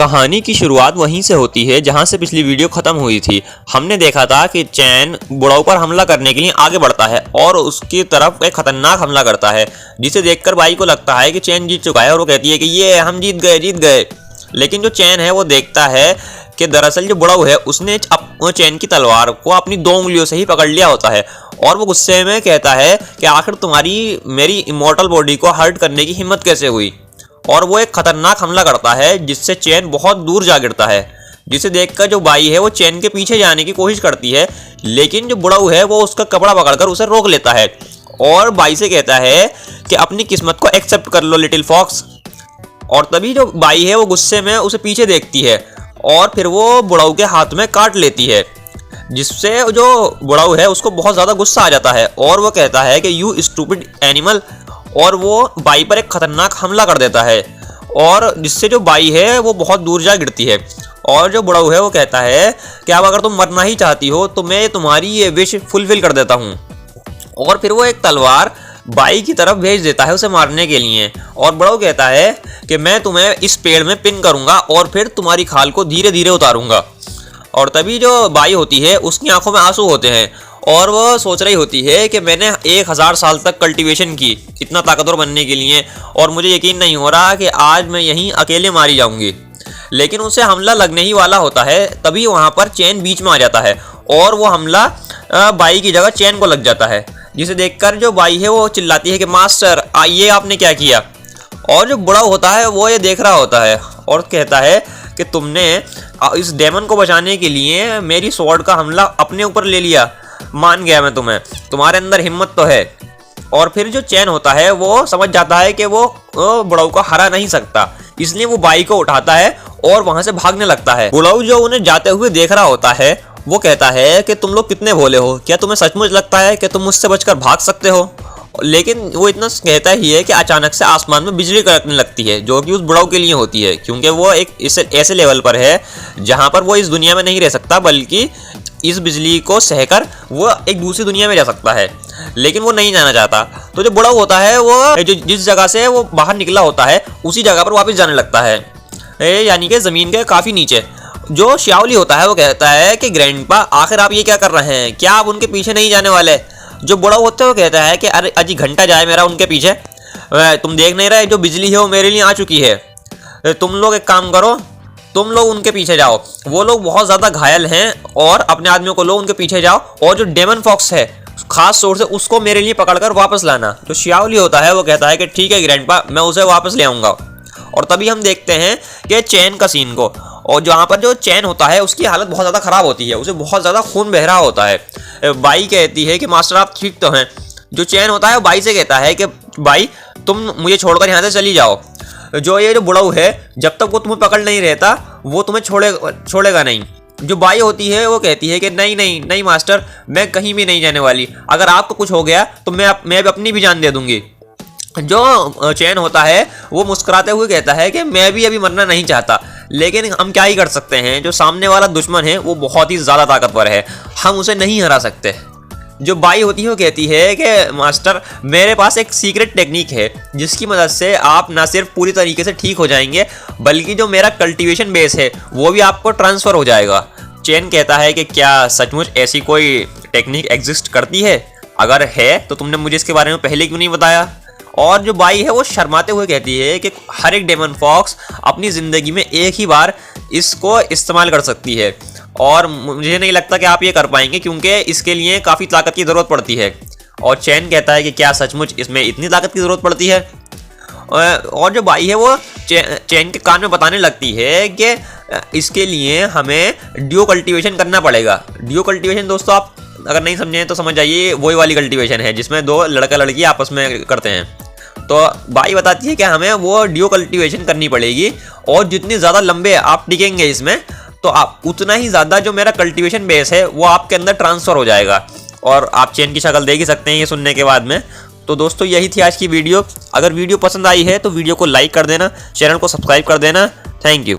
कहानी की शुरुआत वहीं से होती है जहां से पिछली वीडियो खत्म हुई थी। हमने देखा था कि चैन बुढ़ाऊ पर हमला करने के लिए आगे बढ़ता है और उसकी तरफ एक खतरनाक हमला करता है, जिसे देखकर बाई को लगता है कि चैन जीत चुका है और वो कहती है कि ये हम जीत गए। लेकिन जो चैन है वो देखता है कि दरअसल जो बुढ़ाऊ है उसने चैन की तलवार को अपनी 2 उंगलियों से ही पकड़ लिया होता है और वो गुस्से में कहता है कि आखिर तुम्हारी मेरी इमॉर्टल बॉडी को हर्ट करने की हिम्मत कैसे हुई। और वो एक खतरनाक हमला करता है जिससे चैन बहुत दूर जा गिरता है, जिसे देखकर जो बाई है वो चैन के पीछे जाने की कोशिश करती है, लेकिन जो बुढ़ाऊ है वो उसका कपड़ा पकड़कर उसे रोक लेता है और बाई से कहता है कि अपनी किस्मत को एक्सेप्ट कर लो लिटिल फॉक्स। और तभी जो बाई है वो गुस्से में उसे पीछे देखती है और फिर वो बुढ़ाऊ के हाथ में काट लेती है, जिससे जो बुढ़ाऊ है उसको बहुत ज़्यादा गुस्सा आ जाता है और वो कहता है कि यू स्टूपिड एनिमल, और वो बाई पर एक खतरनाक हमला कर देता है और जिससे जो बाई है वो बहुत दूर जा गिरती है। और जो बुढ़ाऊ है वो कहता है कि अब अगर तुम मरना ही चाहती हो तो मैं तुम्हारी ये विश फुलफिल कर देता हूँ। और फिर वो एक तलवार बाई की तरफ भेज देता है उसे मारने के लिए और बुढ़ाऊ कहता है कि मैं तुम्हें इस पेड़ में पिन करूँगा और फिर तुम्हारी खाल को धीरे धीरे उतारूँगा। और तभी जो बाई होती है उसकी आंखों में आंसू होते हैं और वह सोच रही होती है कि मैंने 1000 साल तक कल्टीवेशन की इतना ताकतवर बनने के लिए और मुझे यकीन नहीं हो रहा कि आज मैं यहीं अकेले मारी जाऊंगी। लेकिन उसे हमला लगने ही वाला होता है, तभी वहां पर चैन बीच में आ जाता है और वो हमला बाई की जगह चैन को लग जाता है, जिसे देखकर जो बाई है वो चिल्लाती है कि मास्टर ये आपने क्या किया। और जो बुढ़ा होता है वो ये देख रहा होता है और कहता है कि तुमने इस डेमन को बचाने के लिए मेरी स्वॉर्ड का हमला अपने ऊपर ले लिया, मान गया मैं तुम्हें, तुम्हारे अंदर हिम्मत तो है। और फिर जो चैन होता है वो समझ जाता है कि वो बुढ़ाऊ को हरा नहीं सकता, इसलिए वो बाई को उठाता है और वहां से भागने लगता है। बुढ़ाऊ जो उन्हें जाते हुए देख रहा होता है वो कहता है कि तुम लोग कितने भोले हो, क्या तुम्हें सचमुच लगता है कि तुम मुझसे बचकर भाग सकते हो। लेकिन वो इतना कहता ही है कि अचानक से आसमान में बिजली कड़कने लगती है, जो कि उस बुढ़ाऊ के लिए होती है, क्योंकि वो एक ऐसे लेवल पर है जहां पर वो इस दुनिया में नहीं रह सकता, बल्कि इस बिजली को सहकर वो एक दूसरी दुनिया में जा सकता है, लेकिन वो नहीं जाना चाहता। तो जो बुढ़ाऊ होता है वो जिस जगह से वो बाहर निकला होता है उसी जगह पर वापस जाने लगता है, यानी कि जमीन के काफी नीचे। जो श्याओली होता है वो कहता है कि ग्रैंडपा आखिर आप ये क्या कर रहे हैं, क्या आप उनके पीछे नहीं जाने वाले। जो बुढ़ाऊ होता है वो कहता है कि अरे अजी घंटा जाए मेरा उनके पीछे, तुम देख नहीं रहे जो बिजली है वो मेरे लिए आ चुकी है, तुम लोग एक काम करो, तुम लोग उनके पीछे जाओ, वो लोग बहुत ज़्यादा घायल हैं और अपने आदमियों को लो उनके पीछे जाओ, और जो डेमन फॉक्स है खास तौर से उसको मेरे लिए पकड़कर वापस लाना। जो श्याओली होता है वो कहता है कि ठीक है ग्रैंडपा, मैं उसे वापस ले आऊँगा। और तभी हम देखते हैं कि चैन का सीन को, और जहाँ पर जो चैन होता है उसकी हालत बहुत ज़्यादा ख़राब होती है, उसे बहुत ज़्यादा खून बह रहा होता है। बाई कहती है कि मास्टर आप ठीक तो हैं। जो चैन होता है वो बाई से कहता है कि बाई तुम मुझे छोड़कर यहाँ से चली जाओ, जो बुढ़ाऊ है जब तक वो तुम्हें पकड़ नहीं रहता वो तुम्हें छोड़ेगा नहीं। जो बाई होती है वो कहती है कि नहीं मास्टर, मैं कहीं भी नहीं जाने वाली, अगर आपको कुछ हो गया तो मैं अपनी भी जान दे दूंगी। जो चैन होता है वो मुस्कुराते हुए कहता है कि मैं भी अभी मरना नहीं चाहता, लेकिन हम क्या ही कर सकते हैं, जो सामने वाला दुश्मन है वो बहुत ही ज़्यादा ताकतवर है, हम उसे नहीं हरा सकते। जो बाई होती है वो कहती है कि मास्टर मेरे पास एक सीक्रेट टेक्निक है जिसकी मदद से आप ना सिर्फ पूरी तरीके से ठीक हो जाएंगे, बल्कि जो मेरा कल्टीवेशन बेस है वो भी आपको ट्रांसफ़र हो जाएगा। चैन कहता है कि क्या सचमुच ऐसी कोई टेक्निक एग्जिस्ट करती है, अगर है तो तुमने मुझे इसके बारे में पहले क्यों नहीं बताया। और जो बाई है वो शर्माते हुए कहती है कि हर एक डेमन फॉक्स अपनी ज़िंदगी में एक ही बार इसको इस्तेमाल कर सकती है और मुझे नहीं लगता कि आप ये कर पाएंगे, क्योंकि इसके लिए काफ़ी ताकत की ज़रूरत पड़ती है। और चैन कहता है कि क्या सचमुच इसमें इतनी ताकत की ज़रूरत पड़ती है। और जो बाई है वो चैन के कान में बताने लगती है कि इसके लिए हमें ड्यू कल्टीवेशन करना पड़ेगा। ड्यू कल्टीवेशन दोस्तों आप अगर नहीं समझे तो समझ जाइए, वही वाली कल्टीवेशन है जिसमें 2 लड़का लड़की आपस में करते हैं। तो बाई बताती है कि हमें वो ड्यू कल्टीवेशन करनी पड़ेगी, और जितनी ज़्यादा लंबे आप टिकेंगे इसमें तो आप उतना ही ज़्यादा जो मेरा कल्टीवेशन बेस है वो आपके अंदर ट्रांसफ़र हो जाएगा। और आप चैन की शक्ल देख ही सकते हैं ये सुनने के बाद में। तो दोस्तों यही थी आज की वीडियो। अगर वीडियो पसंद आई है तो वीडियो को लाइक कर देना, चैनल को सब्सक्राइब कर देना। Thank you.